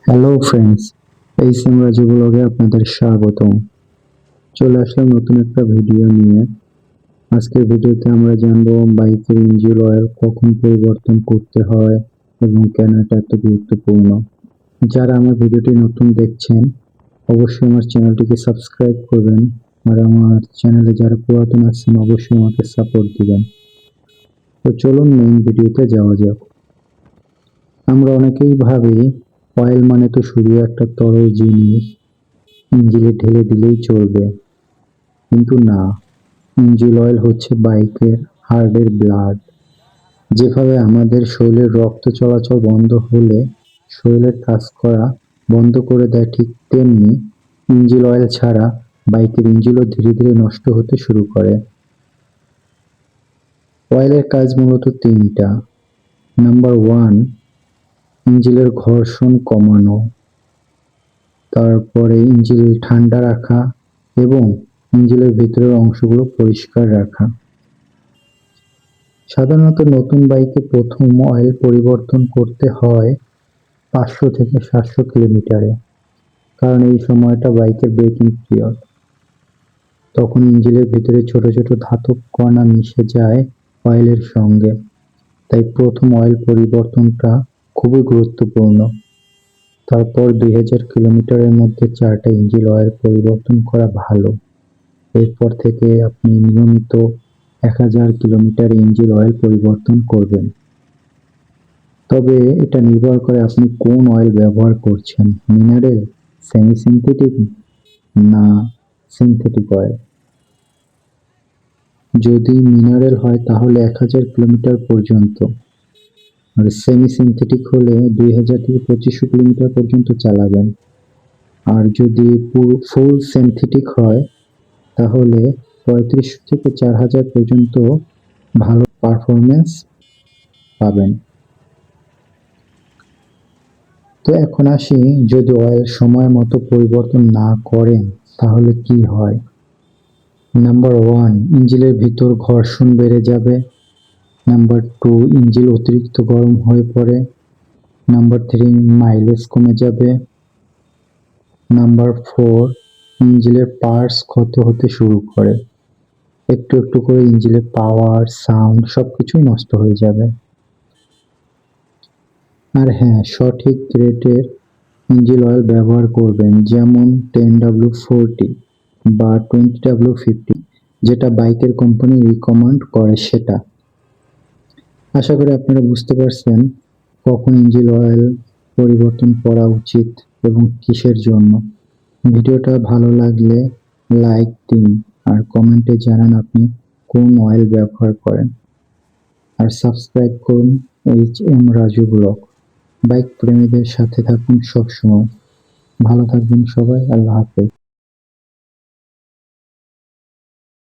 Hello friends, এই সিম রাজু ব্লগে আপনাদের স্বাগতম। চলে আসলাম নতুন একটা ভিডিও নিয়ে। আজকের ভিডিওতে আমরা জানবো বাইকের ইঞ্জিন অয়েল কখন পরিবর্তন করতে হয় এবং কেন এটা এত গুরুত্বপূর্ণ। যারা আমার ভিডিওটি নতুন দেখছেন অবশ্যই আমার চ্যানেলটিকে সাবস্ক্রাইব করবেন, আর আমার চ্যানেলে যারা পুরাতন আছেন অবশ্যই আমাকে সাপোর্ট দিবেন। তো চলুন মেইন ভিডিওতে যাওয়া যাক। আমরা অনেকেই ভাবি অয়েল মানে তো শুধু একটা তরল জিনিস, ইঞ্জিনে ঢেলে দিলেই চলবে। কিন্তু না, ইঞ্জিন অয়েল হচ্ছে বাইকের হার্টের ব্লাড। যেভাবে আমাদের শরীরের রক্ত চলাচল বন্ধ হলে শরীরের কাজ করা বন্ধ করে দেয়, ঠিক তেমনি ইঞ্জিন অয়েল ছাড়া বাইকের ইঞ্জিনও ধীরে ধীরে নষ্ট হতে শুরু করে। অয়েলের কাজ মূলত তিনটা। নাম্বার ওয়ান, ইঞ্জিনের ঘর্ষণ কমানো, তারপরে ইঞ্জিন ঠান্ডা রাখা এবং ইঞ্জিনের ভিতরের অংশগুলো পরিষ্কার রাখা। সাধারণত নতুন বাইকে প্রথম অয়েল পরিবর্তন করতে হয় 500 থেকে 700 কিলোমিটারে, কারণ এই সময়টা বাইকের ব্রেকিং পিরিয়ড। তখন ইঞ্জিনের ভিতরে ছোট ছোট ধাতব কণা মিশে যায় অয়েলের সঙ্গে, তাই প্রথম অয়েল পরিবর্তনটা খুবই গুরুত্বপূর্ণ। তারপর 2000 কিলোমিটারের মধ্যে 4টা ইঞ্জিন অয়েল পরিবর্তন করা ভালো। এরপর থেকে আপনি নিয়মিত 1000 কিলোমিটার ইঞ্জিন অয়েল পরিবর্তন করবেন। তবে এটা নির্ভর করে আপনি কোন অয়েল ব্যবহার করছেন, মিনারেল, সেমি সিনথেটিক না সিনথেটিক অয়েল। যদি মিনারেল হয় তাহলে 1000 কিলোমিটার পর্যন্ত, আর সেমি সিনথেটিক হলে 2000 থেকে 2500 কিলোমিটার পর্যন্ত চালাবেন। আর যদি ফুল সিনথেটিক হয় তাহলে 3500 থেকে 4000 পর্যন্ত ভালো পারফরমেন্স পাবেন। তো এখন আসি, যদি অয়েল সময় মতো পরিবর্তন না করেন তাহলে কি হয়। নাম্বার ওয়ান, ইঞ্জিনের ভিতর ঘর্ষণ বেড়ে যাবে। নাম্বার টু, ইঞ্জিন অতিরিক্ত গরম হয়ে পড়ে। নাম্বার থ্রি, মাইলেজ কমে যাবে। নাম্বার ফোর, ইঞ্জিনের পার্টস ক্ষত হতে শুরু করে। একটু একটু করে ইঞ্জিনের পাওয়ার, সাউন্ড সবকিছুই নষ্ট হয়ে যাবে। আর হ্যাঁ, সঠিক গ্রেডের ইঞ্জিন অয়েল ব্যবহার করবেন, যেমন 10W40 বা 20W50, যেটা বাইকের কোম্পানি রিকমেন্ড করে সেটা। আশা করি আপনারা বুঝতে পারছেন কখন ইঞ্জিন অয়েল পরিবর্তন করা উচিত এবং কিসের জন্য। ভিডিওটা ভালো লাগলে লাইক দিন, আর কমেন্টে জানান আপনি কোন অয়েল ব্যবহার করেন। আর সাবস্ক্রাইব করুন HM রাজু ব্লগ। বাইক প্রেমীদের সাথে থাকুন সবসময়। ভালো থাকবেন সবাই, আল্লাহ হাফেজ।